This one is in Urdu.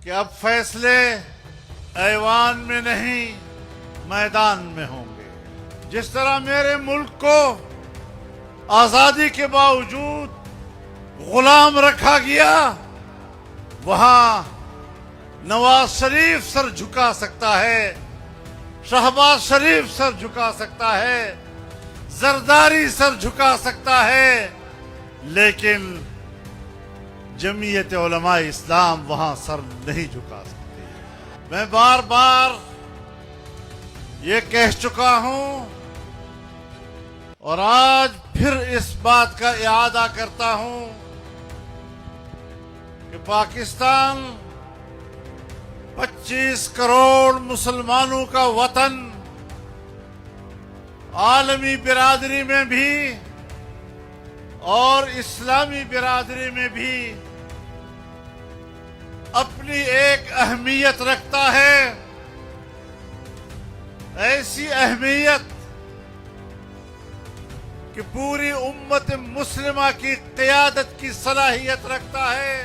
کہ اب فیصلے ایوان میں نہیں میدان میں ہوں گے. جس طرح میرے ملک کو آزادی کے باوجود غلام رکھا گیا، وہاں نواز شریف سر جھکا سکتا ہے، شہباز شریف سر جھکا سکتا ہے، زرداری سر جھکا سکتا ہے، لیکن جمعیت علماء اسلام وہاں سر نہیں جھکا سکتی. میں بار بار یہ کہہ چکا ہوں اور آج پھر اس بات کا اعادہ کرتا ہوں کہ پاکستان 25 کروڑ مسلمانوں کا وطن عالمی برادری میں بھی اور اسلامی برادری میں بھی اپنی ایک اہمیت رکھتا ہے، ایسی اہمیت کہ پوری امت مسلمہ کی قیادت کی صلاحیت رکھتا ہے.